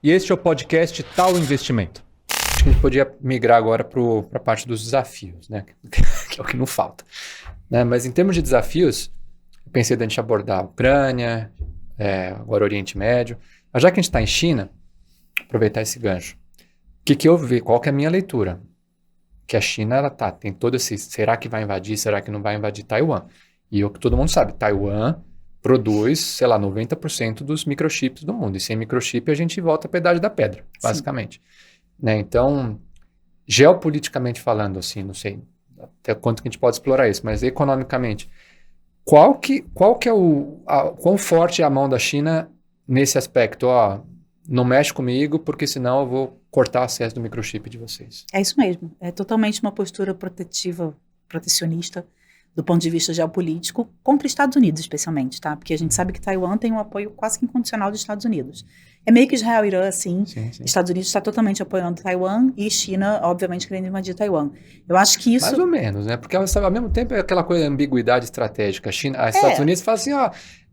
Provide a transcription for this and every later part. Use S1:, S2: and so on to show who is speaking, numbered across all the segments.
S1: e este é o podcast Tal Investimento. Acho que a gente podia migrar agora para a parte dos desafios, né? Que é o que não falta. Né? Mas em termos de desafios, eu pensei da gente abordar a Ucrânia, agora o Oriente Médio. Mas já que a gente está em China, aproveitar esse gancho. O que eu vi? Qual que é a minha leitura? Que a China, ela tem todo esse... Será que vai invadir? Será que não vai invadir Taiwan? E o que todo mundo sabe, Taiwan produz, sei lá, 90% dos microchips do mundo. E sem microchip a gente volta para a Idade da Pedra, basicamente. Né? Então, geopoliticamente falando, assim, não sei até quanto que a gente pode explorar isso, mas economicamente, qual que é quão forte é a mão da China nesse aspecto? Ó, não mexe comigo, porque senão eu vou cortar o acesso do microchip de vocês.
S2: É isso mesmo. É totalmente uma postura protecionista, do ponto de vista geopolítico, contra os Estados Unidos, especialmente, tá? Porque a gente sabe que Taiwan tem um apoio quase que incondicional dos Estados Unidos. É meio que Israel e Irã, assim.
S1: Sim.
S2: Estados Unidos está totalmente apoiando Taiwan e China, obviamente, querendo invadir Taiwan. Eu acho que isso...
S1: Mais ou menos, né? Porque ao mesmo tempo é aquela coisa de ambiguidade estratégica. Os Estados Unidos falam assim, ó...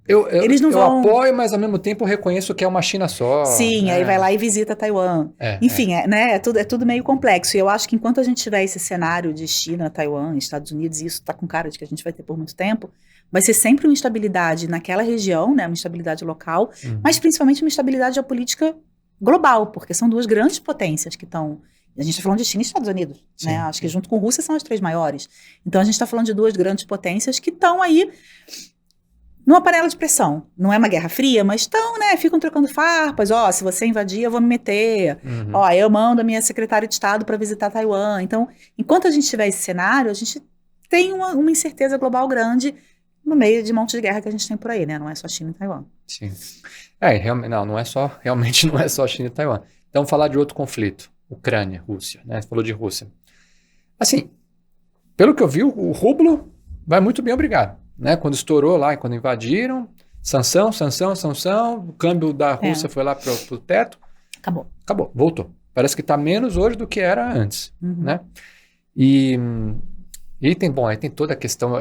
S2: Eles não vão...
S1: apoio, mas ao mesmo tempo eu reconheço que é uma China só.
S2: Sim, aí vai lá e visita Taiwan. Enfim, né, é tudo meio complexo. E eu acho que enquanto a gente tiver esse cenário de China, Taiwan, Estados Unidos, e isso está com cara de que a gente vai ter por muito tempo, vai ser sempre uma instabilidade naquela região, né, uma instabilidade local, mas principalmente uma instabilidade geopolítica global, porque são duas grandes potências que estão... A gente está falando de China e Estados Unidos, né? Acho que junto com Rússia são as três maiores. Então a gente está falando de duas grandes potências que estão aí numa panela de pressão. Não é uma guerra fria, mas estão, né? Ficam trocando farpas. Ó, se você invadir, eu vou me meter. Ó, eu mando a minha secretária de Estado para visitar Taiwan. Então, enquanto a gente tiver esse cenário, a gente tem uma incerteza global grande no meio de um monte de guerra que a gente tem por aí, né? Não é só China e Taiwan.
S1: Sim. Realmente não é só China e Taiwan. Então, falar de outro conflito. Ucrânia, Rússia, né? Você falou de Rússia. Assim, pelo que eu vi, o rublo vai muito bem, obrigado. Né? Quando estourou lá, quando invadiram, sanção, o câmbio da Rússia foi lá pro teto. Acabou, voltou. Parece que está menos hoje do que era antes. Né? E aí tem toda a questão,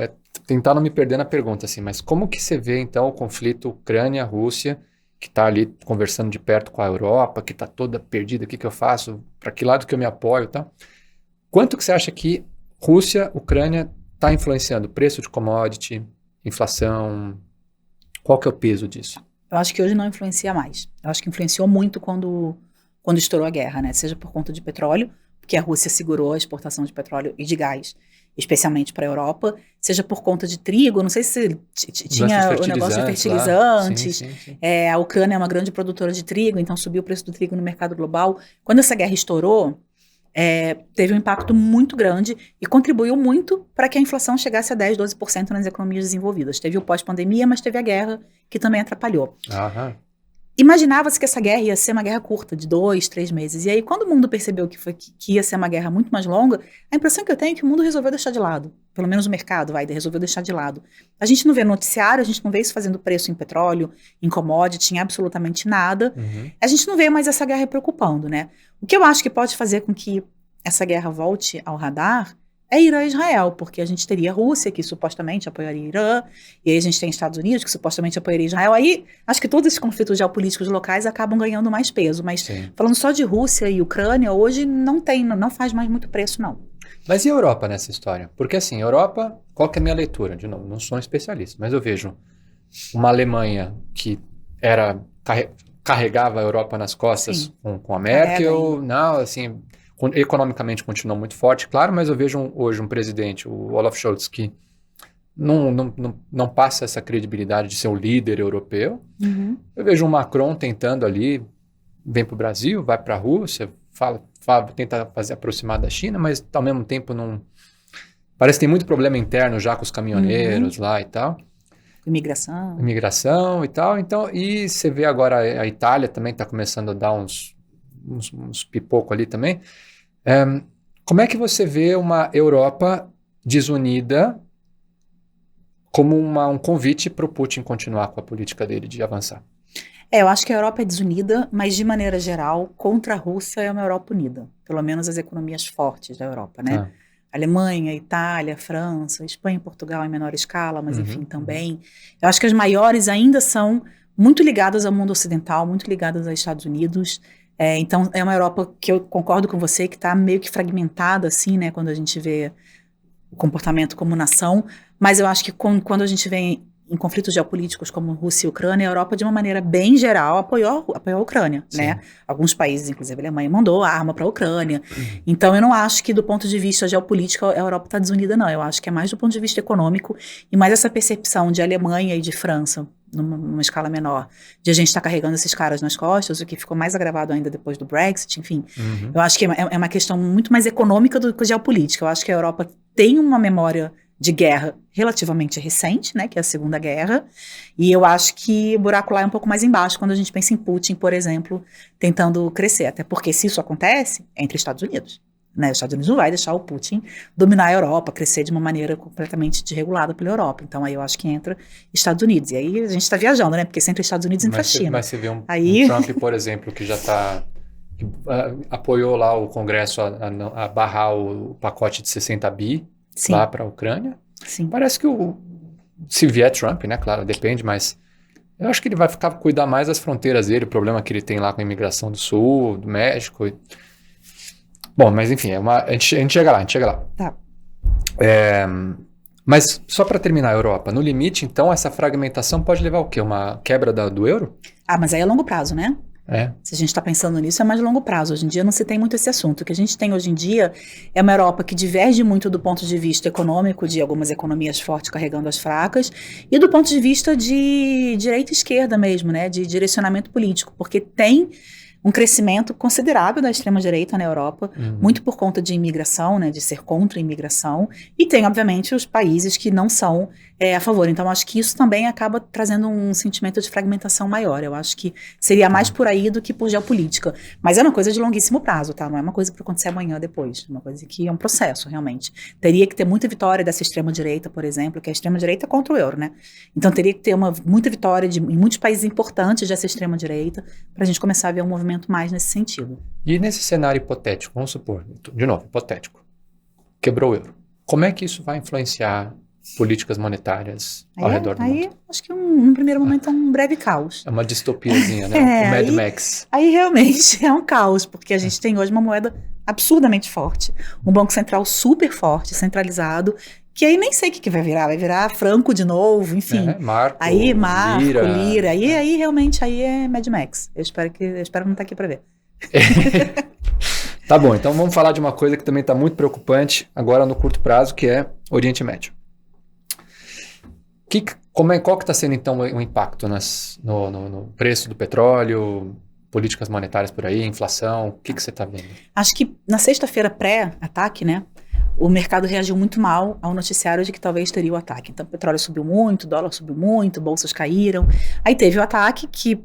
S1: tentar não me perder na pergunta, assim, mas como que você vê então o conflito Ucrânia-Rússia, que está ali conversando de perto com a Europa, que está toda perdida, o que eu faço, para que lado que eu me apoio e tal. Quanto que você acha que Rússia, Ucrânia está influenciando preço de commodity, inflação? Qual que é o peso disso?
S2: Eu acho que hoje não influencia mais. Eu acho que influenciou muito quando estourou a guerra, né? Seja por conta de petróleo, porque a Rússia segurou a exportação de petróleo e de gás, especialmente para a Europa, seja por conta de trigo, não sei se tinha o negócio de fertilizantes.
S1: Sim.
S2: A Ucrânia é uma grande produtora de trigo, então subiu o preço do trigo no mercado global. Quando essa guerra estourou, teve um impacto muito grande e contribuiu muito para que a inflação chegasse a 10%, 12% nas economias desenvolvidas. Teve o pós-pandemia, mas teve a guerra que também atrapalhou. Imaginava-se que essa guerra ia ser uma guerra curta, de 2, 3 meses. E aí, quando o mundo percebeu que ia ser uma guerra muito mais longa, a impressão que eu tenho é que o mundo resolveu deixar de lado. Pelo menos o mercado resolveu deixar de lado. A gente não vê noticiário, a gente não vê isso fazendo preço em petróleo, em commodity, em absolutamente nada. A gente não vê mais essa guerra preocupando, né? O que eu acho que pode fazer com que essa guerra volte ao radar é Irã e Israel, porque a gente teria a Rússia, que supostamente apoiaria Irã, e aí a gente tem Estados Unidos, que supostamente apoiaria Israel. Aí, acho que todos esses conflitos geopolíticos locais acabam ganhando mais peso, mas falando só de Rússia e Ucrânia, hoje não faz mais muito preço, não.
S1: Mas e a Europa nessa história? Porque assim, a Europa, qual que é a minha leitura? De novo, não sou um especialista, mas eu vejo uma Alemanha que carregava a Europa nas costas com a Merkel, não, assim... Economicamente continuou muito forte, claro, mas eu vejo hoje um presidente, o Olaf Scholz, que não passa essa credibilidade de ser um líder europeu. Eu vejo um Macron tentando ali, vem para o Brasil, vai para a Rússia, tenta fazer aproximar da China, mas ao mesmo tempo não... Parece que tem muito problema interno já com os caminhoneiros lá e tal. Imigração e tal. Então, e você vê agora a Itália também está começando a dar uns pipoco ali também. Como é que você vê uma Europa desunida como um convite para o Putin continuar com a política dele de avançar?
S2: Eu acho que a Europa é desunida, mas de maneira geral, contra a Rússia é uma Europa unida. Pelo menos as economias fortes da Europa, né? Alemanha, Itália, França, Espanha e Portugal em menor escala, mas enfim, também. Eu acho que as maiores ainda são muito ligadas ao mundo ocidental, muito ligadas aos Estados Unidos. Então, é uma Europa que eu concordo com você, que está meio que fragmentada, assim, né, quando a gente vê o comportamento como nação, mas eu acho que quando a gente vê em conflitos geopolíticos como Rússia e Ucrânia, a Europa, de uma maneira bem geral, apoiou a Ucrânia, né? Alguns países, inclusive a Alemanha, mandou arma para a Ucrânia. Então, eu não acho que do ponto de vista geopolítico a Europa está desunida, não. Eu acho que é mais do ponto de vista econômico e mais essa percepção de Alemanha e de França, numa escala menor, de a gente estar carregando esses caras nas costas, o que ficou mais agravado ainda depois do Brexit, enfim. Eu acho que é uma questão muito mais econômica do que geopolítica. Eu acho que a Europa tem uma memória de guerra relativamente recente, né, que é a Segunda Guerra, e eu acho que o buraco lá é um pouco mais embaixo quando a gente pensa em Putin, por exemplo, tentando crescer, até porque se isso acontece, é entre Estados Unidos, né, os Estados Unidos não vai deixar o Putin dominar a Europa, crescer de uma maneira completamente desregulada pela Europa, então aí eu acho que entra Estados Unidos, e aí a gente está viajando, né, porque sempre Estados Unidos entra a China.
S1: Mas você vê um Trump, por exemplo, que já está... apoiou lá o Congresso a barrar o pacote de 60 bi, Sim. lá para a Ucrânia.
S2: Sim.
S1: Parece que se vier Trump, né, claro, depende, mas eu acho que ele vai cuidar mais das fronteiras dele, o problema que ele tem lá com a imigração do Sul, do México. Bom, mas enfim, a gente chega lá.
S2: Tá.
S1: Mas só para terminar a Europa, no limite, então, essa fragmentação pode levar o quê? Uma quebra do euro?
S2: Mas aí é longo prazo, né? Se a gente está pensando nisso, é mais longo prazo. Hoje em dia não se tem muito esse assunto. O que a gente tem hoje em dia é uma Europa que diverge muito do ponto de vista econômico, de algumas economias fortes carregando as fracas, e do ponto de vista de direita e esquerda mesmo, né, de direcionamento político, porque tem um crescimento considerável da extrema-direita na Europa, muito por conta de imigração, né, de ser contra a imigração, e tem, obviamente, os países que não são a favor. Então, acho que isso também acaba trazendo um sentimento de fragmentação maior. Eu acho que seria mais por aí do que por geopolítica. Mas é uma coisa de longuíssimo prazo, tá? Não é uma coisa para acontecer amanhã ou depois. É uma coisa que é um processo, realmente. Teria que ter muita vitória dessa extrema-direita, por exemplo, que a extrema-direita é contra o euro, né? Então, teria que ter muita vitória em muitos países importantes dessa extrema-direita para a gente começar a ver um movimento mais nesse sentido.
S1: E nesse cenário hipotético, vamos supor, de novo, hipotético, quebrou o euro. Como é que isso vai influenciar políticas monetárias ao redor do mundo?
S2: Aí, acho que num primeiro momento é um breve caos.
S1: É uma distopiazinha, né? O Mad Max.
S2: Aí realmente é um caos, porque a gente tem hoje uma moeda absurdamente forte, um banco central super forte, centralizado, que aí nem sei o que vai virar franco de novo, enfim.
S1: Marco,
S2: Lira. Aí realmente é Mad Max. Eu espero não estar aqui para ver.
S1: Tá bom, então vamos falar de uma coisa que também está muito preocupante agora no curto prazo, que é Oriente Médio. Qual que está sendo então o impacto no preço do petróleo, políticas monetárias por aí, inflação? O que você está vendo?
S2: Acho que na sexta-feira pré-ataque, né, o mercado reagiu muito mal ao noticiário de que talvez teria o ataque. Então o petróleo subiu muito, o dólar subiu muito, bolsas caíram. Aí teve o ataque que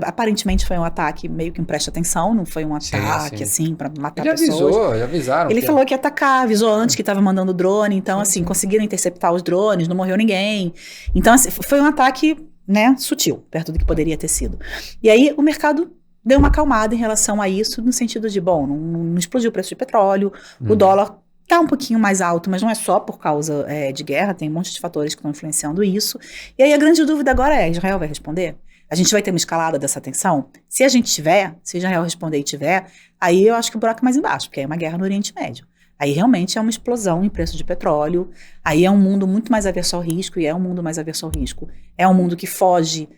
S2: aparentemente foi um ataque meio que presta atenção, não foi um ataque assim para matar pessoas.
S1: Já avisaram.
S2: Ele falou que ia atacar, avisou antes que estava mandando drone, então assim, conseguiram interceptar os drones, não morreu ninguém. Então assim, foi um ataque, né, sutil, perto do que poderia ter sido. E aí o mercado deu uma acalmada em relação a isso, no sentido de, bom, não explodiu o preço de petróleo, o dólar está um pouquinho mais alto, mas não é só por causa de guerra, tem um monte de fatores que estão influenciando isso. E aí a grande dúvida agora é, Israel vai responder? A gente vai ter uma escalada dessa tensão? Se Israel responder e tiver, aí eu acho que o buraco é mais embaixo, porque aí é uma guerra no Oriente Médio. Aí realmente é uma explosão em preço de petróleo, aí é um mundo muito mais averso ao risco, e é um mundo mais averso ao risco. É um mundo que foge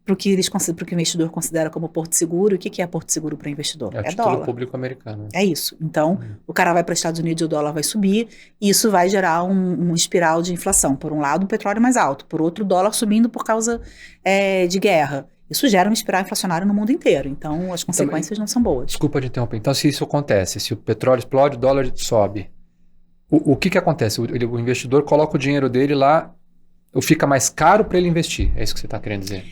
S2: para o que o investidor considera como porto seguro. E o que é porto seguro para o investidor?
S1: É título dólar. Público americano.
S2: É isso. Então, o cara vai para os Estados Unidos e o dólar vai subir, e isso vai gerar um espiral de inflação. Por um lado, o petróleo mais alto, por outro, o dólar subindo por causa de guerra. Isso gera um espiral inflacionário no mundo inteiro. Então, as consequências não são boas.
S1: Desculpa de interromper. Então, se isso acontece, se o petróleo explode, o dólar sobe, o que acontece? O investidor coloca o dinheiro dele lá, ou fica mais caro para ele investir? É isso que você está querendo dizer?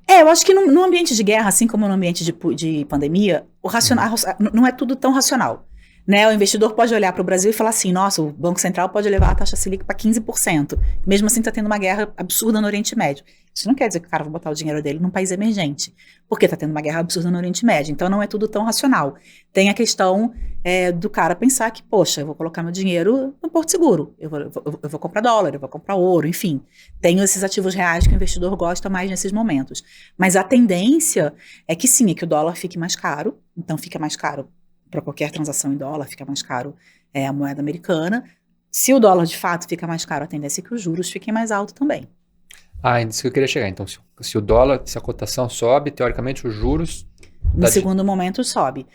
S2: Eu acho que no ambiente de guerra, assim como no ambiente de pandemia, o racional não é tudo tão racional. Né, o investidor pode olhar para o Brasil e falar assim, nossa, o Banco Central pode levar a taxa Selic para 15%. Mesmo assim está tendo uma guerra absurda no Oriente Médio. Isso não quer dizer que o cara vai botar o dinheiro dele num país emergente, porque está tendo uma guerra absurda no Oriente Médio. Então não é tudo tão racional. Tem a questão do cara pensar que, poxa, eu vou colocar meu dinheiro no Porto Seguro, eu vou comprar dólar, eu vou comprar ouro, enfim. Tenho esses ativos reais que o investidor gosta mais nesses momentos. Mas a tendência é que sim, é que o dólar fique mais caro, então fica mais caro para qualquer transação em dólar, fica mais caro a moeda americana. Se o dólar de fato fica mais caro, a tendência é que os juros fiquem mais altos também.
S1: Isso que eu queria chegar. Então, se o dólar, se a cotação sobe, teoricamente os juros...
S2: No segundo momento sobe.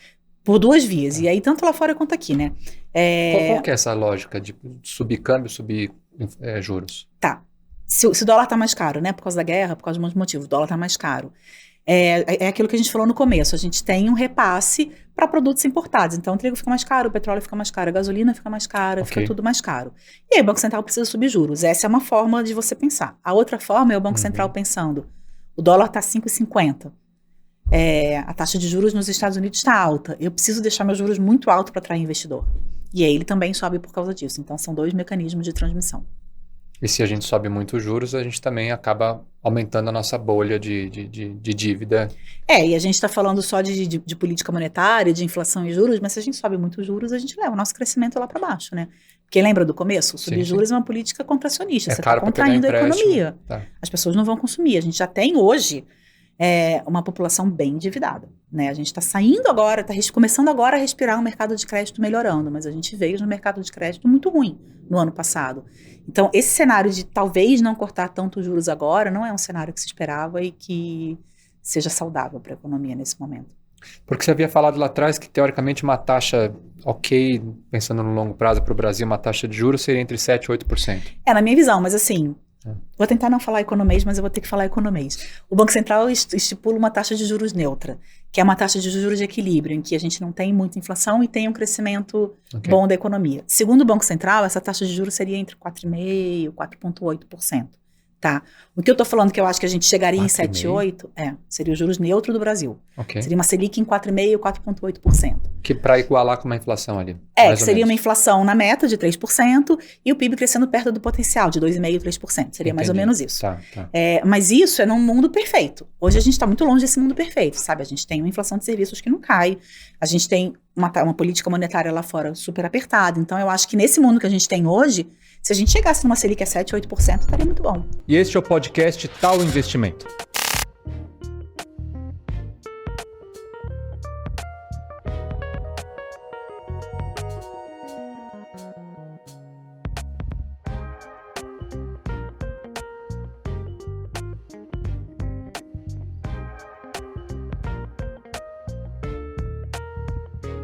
S2: Por duas vias. E aí, tanto lá fora quanto aqui, né?
S1: Qual que é essa lógica de subir câmbio, subir juros?
S2: Tá. Se o dólar tá mais caro, né? Por causa da guerra, por causa de um monte de motivos, o dólar tá mais caro. É aquilo que a gente falou no começo. A gente tem um repasse para produtos importados. Então, o trigo fica mais caro, o petróleo fica mais caro, a gasolina fica mais cara, fica tudo mais caro. E aí, o Banco Central precisa subir juros. Essa é uma forma de você pensar. A outra forma é o Banco Central pensando, o dólar está 5,50. A taxa de juros nos Estados Unidos está alta. Eu preciso deixar meus juros muito altos para atrair investidor. E aí, ele também sobe por causa disso. Então, são dois mecanismos de transmissão.
S1: E se a gente sobe muito os juros, a gente também acaba aumentando a nossa bolha de dívida.
S2: E a gente está falando só de política monetária, de inflação e juros, mas se a gente sobe muito os juros, a gente leva o nosso crescimento lá para baixo, né? Porque lembra do começo? Subir juros é uma política contracionista, você está contraindo a economia.
S1: Tá.
S2: As pessoas não vão consumir. A gente já tem hoje uma população bem endividada, né? A gente está saindo agora, está começando agora a respirar um mercado de crédito melhorando, mas a gente veio no mercado de crédito muito ruim no ano passado. Então, esse cenário de talvez não cortar tanto os juros agora não é um cenário que se esperava e que seja saudável para a economia nesse momento.
S1: Porque você havia falado lá atrás que, teoricamente, uma taxa ok, pensando no longo prazo para o Brasil, uma taxa de juros seria entre 7% e 8%.
S2: Na minha visão, mas assim, vou tentar não falar economês, mas eu vou ter que falar economês. O Banco Central estipula uma taxa de juros neutra, que é uma taxa de juros de equilíbrio, em que a gente não tem muita inflação e tem um crescimento bom da economia. Segundo o Banco Central, essa taxa de juros seria entre 4,5% e 4,8%. Tá? O que eu tô falando que eu acho que a gente chegaria em 7,8% seria o juros neutro do Brasil. Seria uma Selic em 4,5% ou 4,8%.
S1: Que para igualar com uma inflação ali.
S2: Que seria uma inflação na meta de 3% e o PIB crescendo perto do potencial, de 2,5% e 3%. Seria mais ou menos isso.
S1: Tá.
S2: Mas isso é num mundo perfeito. Hoje a gente está muito longe desse mundo perfeito, sabe? A gente tem uma inflação de serviços que não cai, a gente tem uma política monetária lá fora super apertada. Então eu acho que nesse mundo que a gente tem hoje, se a gente chegasse numa Selic a 7%, 8%, estaria muito bom.
S1: E este é o podcast Tal Investimento.